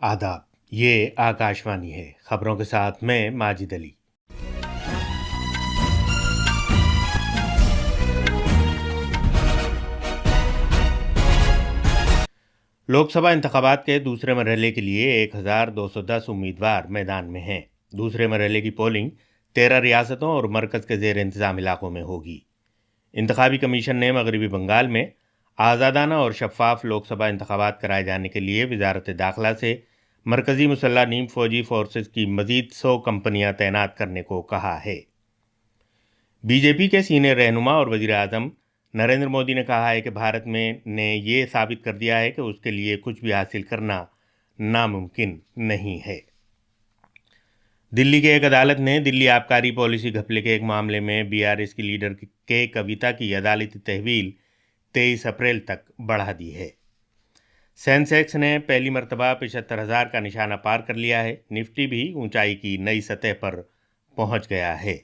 आदाब। ये आकाशवाणी है। खबरों के साथ मैं माजिद अली। लोकसभा इंतखाबात के दूसरे मरहले के लिए 1210 उम्मीदवार मैदान में हैं। दूसरे मरहले की पोलिंग 13 रियासतों और मरकज़ के ज़ेर इंतज़ाम इलाकों में होगी। इंतखाबी कमीशन ने मगरबी बंगाल में आज़ादाना और शफाफ लोकसभा इंतखाबात कराए जाने के लिए वजारत दाखिला से मरकज़ी मुसल्ह नीम फौजी फोर्सेस की मज़ीद 100 कंपनियां तैनात करने को कहा है। बीजेपी के सीनियर रहनुमा और वज़ीर आज़म नरेंद्र मोदी ने कहा है कि भारत ने ये साबित कर दिया है कि उसके लिए कुछ भी हासिल करना नामुमकिन नहीं है। दिल्ली की एक अदालत ने दिल्ली आबकारी पॉलिसी घपले के एक मामले में बीआरएस की लीडर के कविता की अदालती तहवील 23 अप्रैल तक बढ़ा दी है। सेंसेक्स ने पहली मरतबा 75,000 का निशाना पार कर लिया है। निफ्टी भी ऊंचाई की नई सतह पर पहुंच गया है।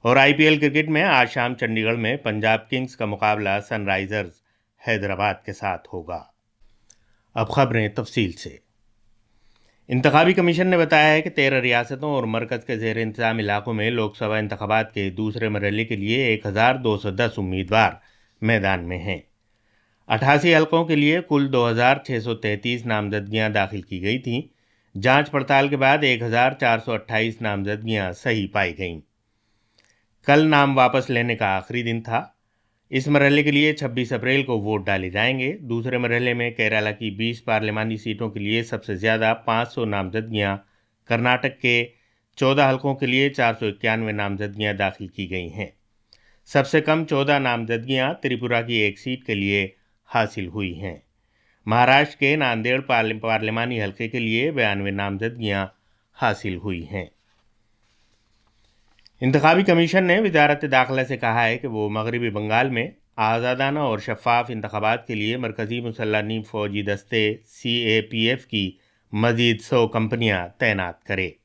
और आईपीएल क्रिकेट में आज शाम चंडीगढ़ में पंजाब किंग्स का मुकाबला सनराइजर्स हैदराबाद के साथ होगा। अब खबरें तफसील से। इंतखाबी कमीशन ने बताया है कि 13 रियासतों और मरकज़ के ज़ेर इंतज़ाम इलाकों में लोकसभा इंतखाबात के दूसरे मरहले के लिए 1210 उम्मीदवार मैदान में हैं। 88 हलकों के लिए कुल 2,633 नामजदगियां दाखिल की गई थीं। जांच पड़ताल के बाद 1,428 नामजदगियां सही पाई गईं। कल नाम वापस लेने का आखिरी दिन था। इस मरहले के लिए 26 अप्रैल को वोट डाले जाएंगे। दूसरे मरहले में केरला की 20 पार्लिमानी सीटों के लिए सबसे ज़्यादा 500 नामजदगियां, कर्नाटक के 14 हलकों के लिए 491 नामजदगियां दाखिल की गई हैं। सबसे कम 14 नामजदगियां त्रिपुरा की एक सीट के लिए हासिल हुई हैं। महाराष्ट्र के नांदेड़ पार्लिमानी हलके के लिए 92 नामजदगियां हासिल हुई हैं। इंतखाबी कमीशन ने वजारत दाखिला से कहा है कि वो मगरबी बंगाल में आज़ादाना और शफाफ इंतखाबात के लिए मरकज़ी मुसल्ह नीम फौजी दस्ते CAPF की मज़ीद 100 कंपनियां तैनात करे।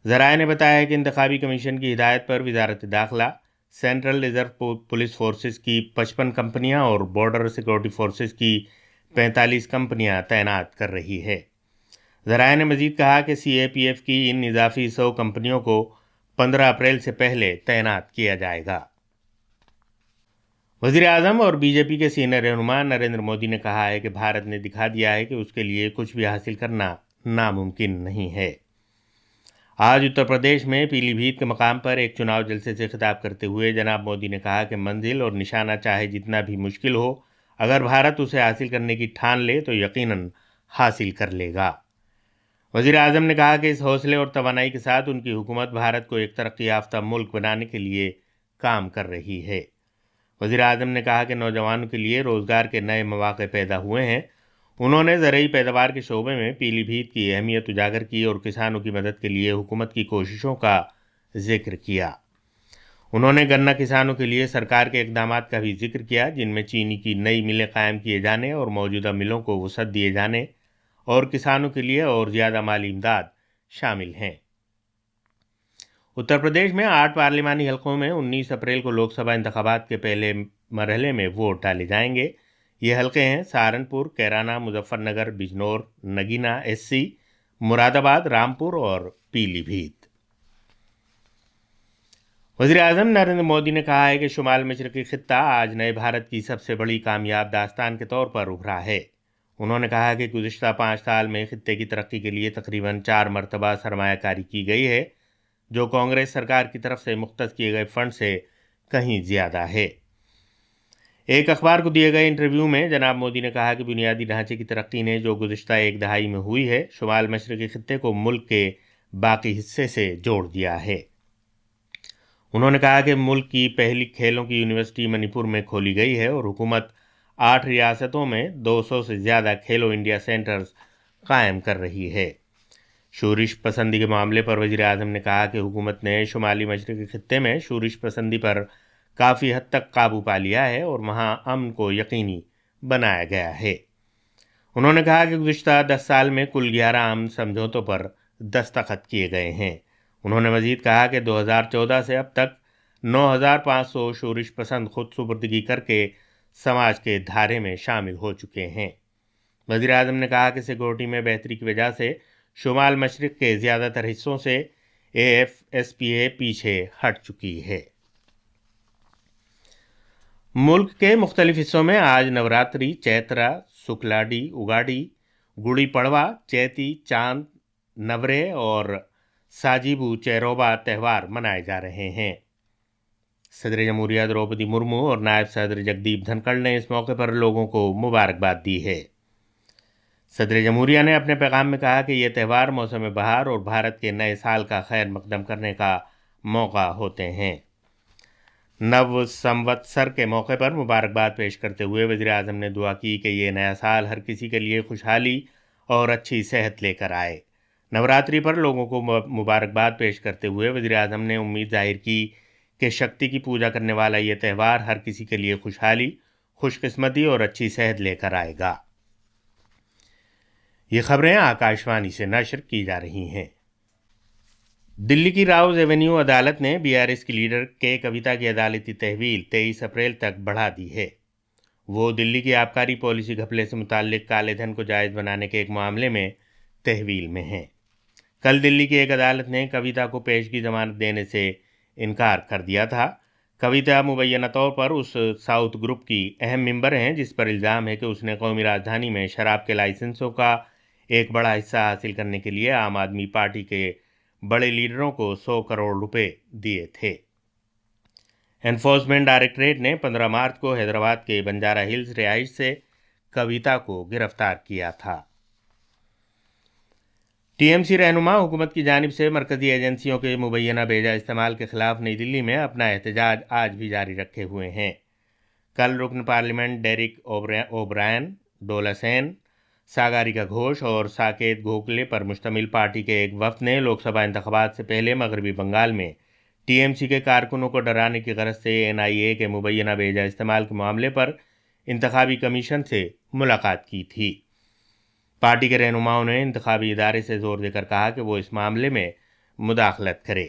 ज़राए ने बताया है कि इंतखाबी कमीशन की हिदायत पर वजारत दाखिला सेंट्रल रिजर्व पुलिस फोर्सेस की 55 कंपनियां और बॉर्डर सिक्योरिटी फोर्सेस की 45 कंपनियां तैनात कर रही है। ज़राए ने मज़ीद कहा कि CAPF की इन इजाफी 100 कंपनियों को 15 अप्रैल से पहले तैनात किया जाएगा। वज़ीर आज़म और बीजेपी के सीनियर रहनुमा नरेंद्र मोदी ने कहा है कि भारत ने दिखा दिया है कि उसके लिए कुछ भी हासिल करना नामुमकिन नहीं है। आज उत्तर प्रदेश में पीलीभीत के मकाम पर एक चुनाव जलसे से खिताब करते हुए जनाब मोदी ने कहा कि मंजिल और निशाना चाहे जितना भी मुश्किल हो, अगर भारत उसे हासिल करने की ठान ले तो यकीनन हासिल कर लेगा। वज़ीर आज़म ने कहा कि इस हौसले और तवानाई के साथ उनकी हुकूमत भारत को एक तरक्की याफ्ता मुल्क बनाने के लिए काम कर रही है। वज़ीर आज़म ने कहा कि नौजवानों के लिए रोज़गार के नए मौक़े पैदा हुए हैं। उन्होंने ज़रई पैदावार के शोबे में पीलीभीत की अहमियत उजागर की और किसानों की मदद के लिए हुकूमत की कोशिशों का जिक्र किया। उन्होंने गन्ना किसानों के लिए सरकार के इक़दामात का भी जिक्र किया, जिनमें चीनी की नई मिलें कायम किए जाने और मौजूदा मिलों को वसअत दिए जाने और किसानों के लिए और ज़्यादा माली इमदाद शामिल हैं। उत्तर प्रदेश में 8 पार्लिमानी हलकों में 19 अप्रैल को लोकसभा इंतखाबात के पहले मरहले में वोट डाले जाएंगे। ये हलके हैं सहारनपुर, कैराना, मुजफ्फरनगर, बिजनौर, नगीना SC, मुरादाबाद, रामपुर और पीलीभीत। वज़ीर आज़म नरेंद्र मोदी ने कहा है कि शुमाल मशरक़ी खित्ता आज नए भारत की सबसे बड़ी कामयाब दास्तान के तौर पर उभरा है। उन्होंने कहा कि गुज़िश्ता 5 साल में खित्ते की तरक्की के लिए तकरीबन 4 मरतबा सरमायाकारी की गई है, जो कांग्रेस सरकार की तरफ से मुख्तस किए गए फंड से कहीं ज़्यादा है। एक अखबार को दिए गए इंटरव्यू में जनाब मोदी ने कहा कि बुनियादी ढांचे की तरक्की ने जो गुज़िश्ता एक दहाई में हुई है, शुमाल मशरक़ी खित्ते को मुल्क के बाकी हिस्से से जोड़ दिया है। उन्होंने कहा कि मुल्क की पहली खेलों की यूनिवर्सिटी मणिपुर में खोली गई है और हुकूमत 8 रियासतों में 200 से ज़्यादा खेलो इंडिया सेंटर्स कायम कर रही है। शूरिश पसंदी के मामले पर वज़ीर आज़म ने कहा कि हुकूमत ने शुमाली मशरक़ी खित्ते में शूरिश पसंदी पर काफ़ी हद तक काबू पा लिया है और वहाँ अमन को यकीनी बनाया गया है। उन्होंने कहा कि गुज़िश्ता 10 साल में कुल 11 अमन समझौतों पर दस्तखत किए गए हैं। उन्होंने मज़ीद कहा कि 2014 से अब तक 9,500 शूरिश पसंद खुद सुपुर्दगी करके समाज के धारे में शामिल हो चुके हैं। وزیر اعظم نے کہا کہ سیکورٹی میں بہتری کی وجہ سے شمال مشرق کے زیادہ تر حصوں سے AFSPA پیچھے ہٹ چکی ہے۔ ملک کے مختلف حصوں میں آج نوراتری، چیترا، سکلاڈی، اگاڈی، گڑی پڑوا، چیتی، چاند، نورے اور ساجیبو چیروبا تہوار منائے جا رہے ہیں۔ صدر جمہوریہ دروپدی مرمو اور نائب صدر جگدیپ دھنکڑ نے اس موقع پر لوگوں کو مبارکباد دی ہے۔ صدر جمہوریہ نے اپنے پیغام میں کہا کہ یہ تہوار موسم بہار اور بھارت کے نئے سال کا خیر مقدم کرنے کا موقع ہوتے ہیں۔ نو سموتسر کے موقع پر مبارکباد پیش کرتے ہوئے وزیر اعظم نے دعا کی کہ یہ نیا سال ہر کسی کے لیے خوشحالی اور اچھی صحت لے کر آئے۔ نوراتری پر لوگوں کو مبارکباد پیش کرتے ہوئے وزیر اعظم نے امید ظاہر کی کہ شکتی کی پوجا کرنے والا یہ تہوار ہر کسی کے لیے خوشحالی، خوش قسمتی اور اچھی صحت لے کر آئے گا۔ یہ خبریں آکاشوانی سے نشر کی جا رہی ہیں۔ دلی کی راؤز ایونیو عدالت نے BRS کی لیڈر کے کویتا کی عدالتی تحویل 23 اپریل تک بڑھا دی ہے۔ وہ دلی کی آبکاری پالیسی گھپلے سے متعلق کالے دھن کو جائز بنانے کے ایک معاملے میں تحویل میں ہیں۔ کل دلی کی ایک عدالت نے کویتا کو پیشگی ضمانت دینے سے انکار کر دیا تھا۔ کویتا مبینہ طور پر اس ساؤتھ گروپ کی اہم ممبر ہیں جس پر الزام ہے کہ اس نے قومی راجدھانی میں شراب کے لائسنسوں کا ایک بڑا حصہ حاصل کرنے کے لیے عام آدمی پارٹی کے بڑے لیڈروں کو 100 کروڑ روپے دیے تھے۔ انفورسمنٹ ڈائریکٹریٹ نے 15 مارچ کو حیدرآباد کے بنجارہ ہلز رہائش سے کویتا کو گرفتار کیا تھا۔ TMC رہنما حکومت کی جانب سے مرکزی ایجنسیوں کے مبینہ بیجا استعمال کے خلاف نئی دلی میں اپنا احتجاج آج بھی جاری رکھے ہوئے ہیں۔ کل رکن پارلیمنٹ ڈیرک اوبرائن، ڈولا سین، ساگاریکا گھوش اور ساکیت گوکھلے پر مشتمل پارٹی کے ایک وفد نے لوک سبھا انتخابات سے پہلے مغربی بنگال میں TMC کے کارکنوں کو ڈرانے کی غرض سے NIA کے مبینہ بیجا استعمال کے معاملے پر انتخابی کمیشن سے ملاقات کی تھی۔ پارٹی کے رہنماؤں نے انتخابی ادارے سے زور دے کر کہا کہ وہ اس معاملے میں مداخلت کرے۔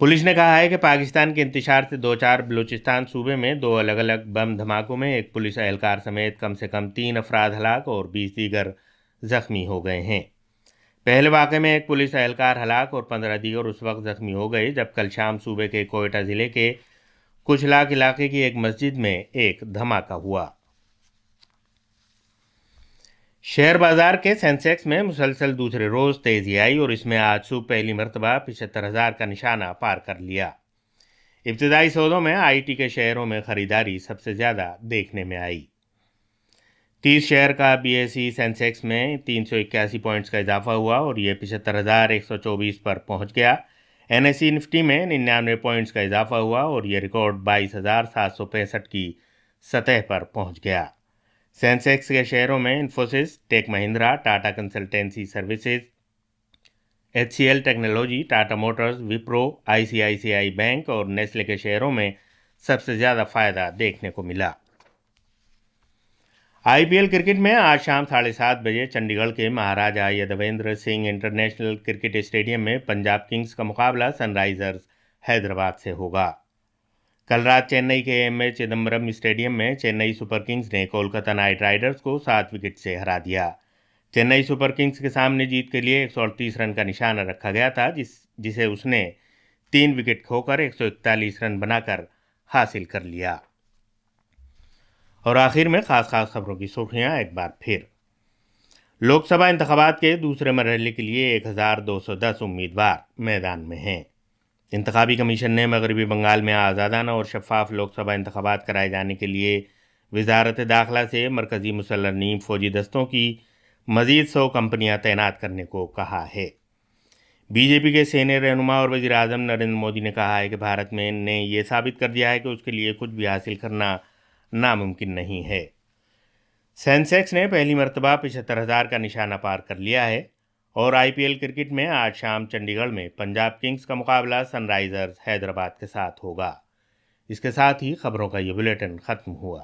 پولیس نے کہا ہے کہ پاکستان کے انتشار سے دوچار بلوچستان صوبے میں 2 الگ الگ بم دھماکوں میں ایک پولیس اہلکار سمیت کم سے کم 3 افراد ہلاک اور 20 دیگر زخمی ہو گئے ہیں۔ پہلے واقعے میں ایک پولیس اہلکار ہلاک اور 15 دیگر اس وقت زخمی ہو گئے جب کل شام صوبے کے کوئٹہ ضلع کے کچھلاک علاقے کی ایک مسجد میں ایک دھماکہ ہوا۔ شیئر بازار کے سینسیکس میں مسلسل دوسرے روز تیزی آئی اور اس میں آج صبح پہلی مرتبہ 75,000 کا نشانہ پار کر لیا۔ ابتدائی سودوں میں IT کے شیئروں میں خریداری سب سے زیادہ دیکھنے میں آئی۔ 30 شیئر کا BSE سینسیکس میں 381 پوائنٹس کا اضافہ ہوا اور یہ 75,124 پر پہنچ گیا۔ NSE نفٹی میں 99 پوائنٹس کا اضافہ ہوا اور یہ ریکارڈ 22,765 کی سطح پر پہنچ گیا۔ سینسیکس کے شیئروں میں Infosys, Tech Mahindra, Tata Consultancy Services, HCL Technology, Tata Motors, Wipro, ICICI bank اور نیسلے کے شیئروں میں سب سے زیادہ فائدہ دیکھنے کو ملا۔ IPL کرکٹ میں آج شام 7:30 بجے چنڈی گڑھ کے مہاراجہ یدویندر سنگھ انٹرنیشنل کرکٹ اسٹیڈیم میں پنجاب کنگز کا مقابلہ سن رائزرز حیدرآباد سے ہوگا۔ کل رات چنئی کے AM چدمبرم اسٹیڈیم میں چنئی سپر کنگز نے کولکتہ نائٹ رائڈرز کو 7 وکٹ سے ہرا دیا۔ چنئی سپر کنگز کے سامنے جیت کے لیے 138 رن کا نشانہ رکھا گیا تھا جسے اس نے 3 وکٹ کھو کر 141 رن بنا کر حاصل کر لیا۔ اور آخر میں خاص خبروں کی سرخیاں ایک بار پھر۔ لوک سبھا انتخابات کے دوسرے مرحلے کے لیے 1210 امیدوار میدان میں ہیں۔ انتخابی کمیشن نے مغربی بنگال میں آزادانہ اور شفاف لوک سبھا انتخابات کرائے جانے کے لیے وزارت داخلہ سے مرکزی مسلح نیم فوجی دستوں کی مزید 100 کمپنیاں تعینات کرنے کو کہا ہے۔ BJP کے سینئر رہنما اور وزیر اعظم نریندر مودی نے کہا ہے کہ بھارت نے یہ ثابت کر دیا ہے کہ اس کے لیے کچھ بھی حاصل کرنا ناممکن نہیں ہے۔ سینسیکس نے پہلی مرتبہ 75,000 کا نشانہ پار کر لیا ہے اور IPL کرکٹ میں آج شام چنڈی گڑھ میں پنجاب کنگز کا مقابلہ سن رائزرز حیدرآباد کے ساتھ ہوگا۔ اس کے ساتھ ہی خبروں کا یہ بلیٹن ختم ہوا۔